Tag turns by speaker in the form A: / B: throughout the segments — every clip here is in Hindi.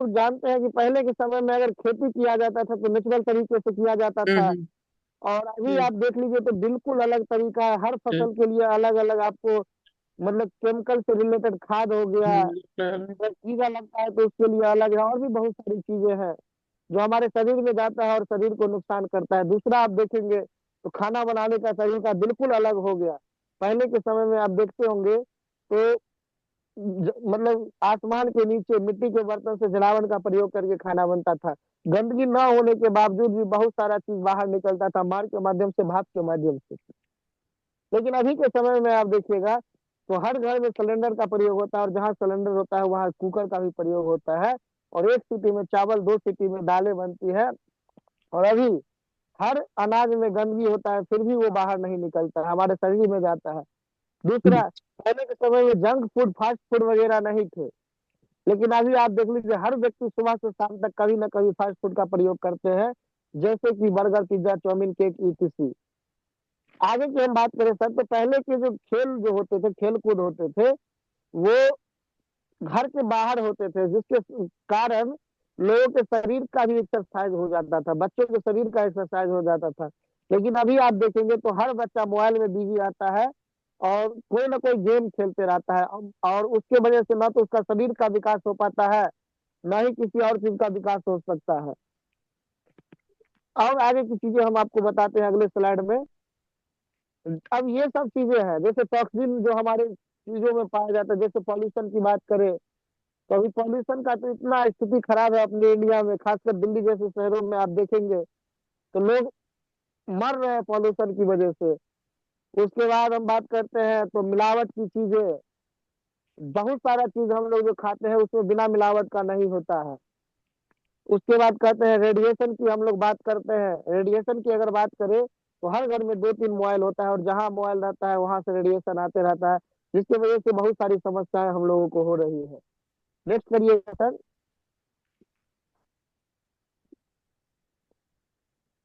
A: जानते हैं कि पहले के समय में अगर खेती किया जाता था तो नेचुरल तरीके से किया जाता था,
B: हम्म
A: और अभी
B: हम्म
A: आप देख लीजिए तो बिल्कुल अलग तरीका है। हर
B: हम्म
A: फसल के लिए अलग अलग आपको मतलब केमिकल से रिलेटेड खाद हो गया,
B: हम्म
A: अगर कीड़ा लगता है तो उसके लिए अलग है, और भी बहुत सारी चीजें हैं जो हमारे शरीर में जाता है और शरीर को नुकसान करता है। दूसरा आप देखेंगे तो खाना बनाने का तरीका बिल्कुल अलग हो गया। पहले के समय में आप देखते होंगे तो मतलब आसमान के नीचे मिट्टी के बर्तन से जलावन का प्रयोग करके खाना बनता था। गंदगी न होने के बावजूद भी बहुत सारा चीज बाहर निकलता था, मार के माध्यम से, भाप के माध्यम से। लेकिन अभी के समय में आप देखिएगा तो हर घर में सिलेंडर का प्रयोग होता है, और जहाँ सिलेंडर होता है वहाँ कुकर का भी प्रयोग होता है, और एक सीटी में चावल, दो सीटी में दालें बनती है। और अभी हर अनाज में गंदगी होता है फिर भी वो बाहर नहीं निकलता है, हमारे शरीर में जाता है। दूसरा, पहले के समय में जंक फूड, फास्ट फूड वगैरह नहीं थे, लेकिन अभी आप देख लीजिए हर व्यक्ति सुबह से शाम तक कभी ना कभी फास्ट फूड का प्रयोग करते हैं, जैसे कि burger, pizza, chow mein, cake, ETC. आगे की हम बात करें सर, तो पहले के जो खेल जो होते थे, खेल कूद होते थे, वो घर के बाहर होते थे, जिसके कारण लोगों के शरीर का भी एक्सरसाइज हो जाता था, बच्चों के शरीर का एक्सरसाइज हो जाता था। लेकिन अभी आप देखेंगे तो हर बच्चा मोबाइल में बिजी आता है, और कोई ना कोई गेम खेलते रहता है, और उसके वजह से ना तो उसका शरीर का विकास हो पाता है, ना ही किसी और चीज का विकास हो सकता है। और आगे की चीजें हम आपको बताते हैं अगले स्लाइड में। अब ये सब चीजें हैं, जैसे टॉक्सिन जो हमारे चीजों में पाया जाता है, जैसे पॉल्यूशन की बात करें तो अभी पॉल्यूशन का तो इतना स्थिति खराब है अपने इंडिया में, खासकर दिल्ली जैसे शहरों में आप देखेंगे तो लोग मर रहे हैं पॉल्यूशन की वजह से। उसके बाद हम बात करते हैं तो मिलावट की चीजें, बहुत सारा चीज हम लोग जो खाते हैं उसमें बिना मिलावट का नहीं होता है। उसके बाद कहते हैं रेडिएशन की, हम लोग बात करते हैं रेडिएशन की, अगर बात करें तो हर घर में दो तीन मोबाइल होता है, और जहाँ मोबाइल रहता है वहां से रेडिएशन आते रहता है, जिसकी वजह से बहुत सारी समस्याएं हम लोगों को हो रही है। नेक्स्ट करिए सर।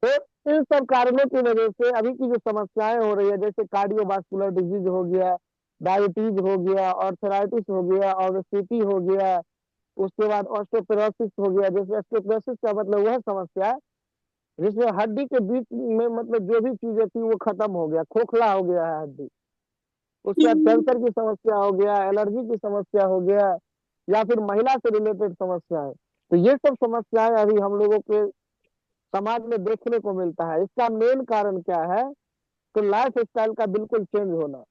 A: तो इन सब कारणों की वजह से अभी की जो समस्याएं हो रही है, जैसे कार्डियोवास्कुलर डिजीज हो गया, डायबिटीज हो गया, ऑर्थराइटिस हो गया, ओबेसिटी हो गया, उसके बाद ऑस्टियोपोरोसिस हो गया। जैसे ऑस्टियोपोरोसिस का मतलब वह समस्या है जिसमें हड्डी के बीच में मतलब जो भी चीजें थी वो खत्म हो गया, खोखला हो गया है हड्डी। उसके बाद कैंसर की समस्या हो गया, एलर्जी की समस्या हो गया, या फिर महिला से रिलेटेड समस्याएं। तो ये सब समस्याएं अभी हम लोगों के समाज में देखने को मिलता है। इसका मेन कारण क्या है? तो लाइफ स्टाइल का बिल्कुल चेंज होना।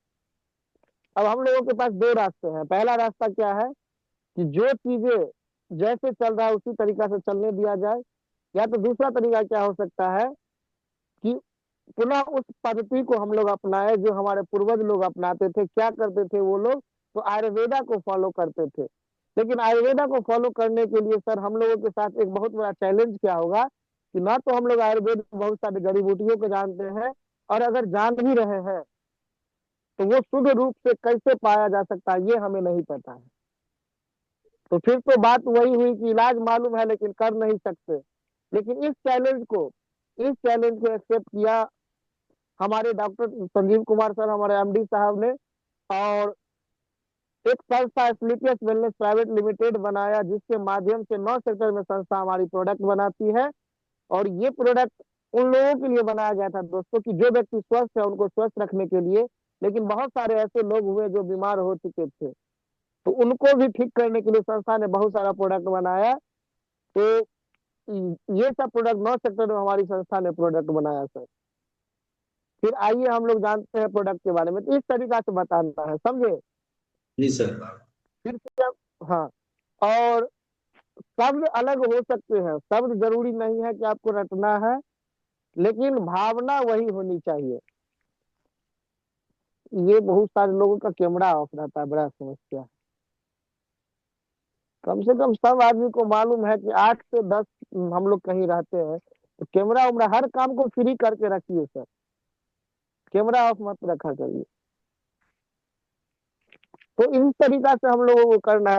A: अब हम लोगों के पास दो रास्ते हैं। पहला रास्ता क्या है कि जो चीजें जैसे चल रहा है उसी तरीका से चलने दिया जाए, या तो दूसरा तरीका क्या हो सकता है कि पुनः उस पद्धति को हम लोग अपनाए जो हमारे पूर्वज लोग अपनाते थे। क्या करते थे वो लोग? तो आयुर्वेदा को फॉलो करते थे। लेकिन आयुर्वेदा को फॉलो करने के लिए सर हम लोगों के साथ एक बहुत बड़ा चैलेंज क्या होगा कि ना तो हम लोग आयुर्वेद में बहुत सारी जड़ी बूटियों को जानते हैं, और अगर जान भी रहे हैं तो वो शुद्ध रूप से कैसे पाया जा सकता है ये हमें नहीं पता है। तो फिर तो बात वही हुई कि इलाज मालूम है लेकिन कर नहीं सकते। लेकिन इस चैलेंज को एक्सेप्ट किया हमारे डॉक्टर संजीव कुमार सर, हमारे एमडी साहब ने, और एक संस्था स्लीपियस वेलनेस प्राइवेट लिमिटेड बनाया, जिसके माध्यम से 9 सेक्टर में संस्था हमारी प्रोडक्ट बनाती है। और ये प्रोडक्ट उन लोगों के लिए बनाया गया था दोस्तों कि जो व्यक्ति स्वस्थ है उनको स्वस्थ रखने के लिए। लेकिन बहुत सारे ऐसे लोग हुए जो बीमार हो चुके थे, तो उनको भी ठीक करने के लिए संस्था ने बहुत सारा प्रोडक्ट बनाया। तो ये सब प्रोडक्ट 9 सेक्टर में हमारी संस्था ने प्रोडक्ट बनाया सर। फिर आइए हम लोग जानते हैं प्रोडक्ट के बारे में, तो इस तरीका से बताना है, समझे?
B: जी सर।
A: फिर से हाँ, और शब्द अलग हो सकते हैं, शब्द जरूरी नहीं है कि आपको रटना है, लेकिन भावना वही होनी चाहिए। ये बहुत सारे लोगों का कैमरा ऑफ रहता है, बड़ा समस्या है। कम से कम सब आदमी को मालूम है कि 8 से 10 हम लोग कहीं रहते हैं, तो कैमरा उमरा हर काम को फ्री करके रखिए सर, कैमरा ऑफ मत रखा करिए। तो इस तरीका से हम लोगों को करना है।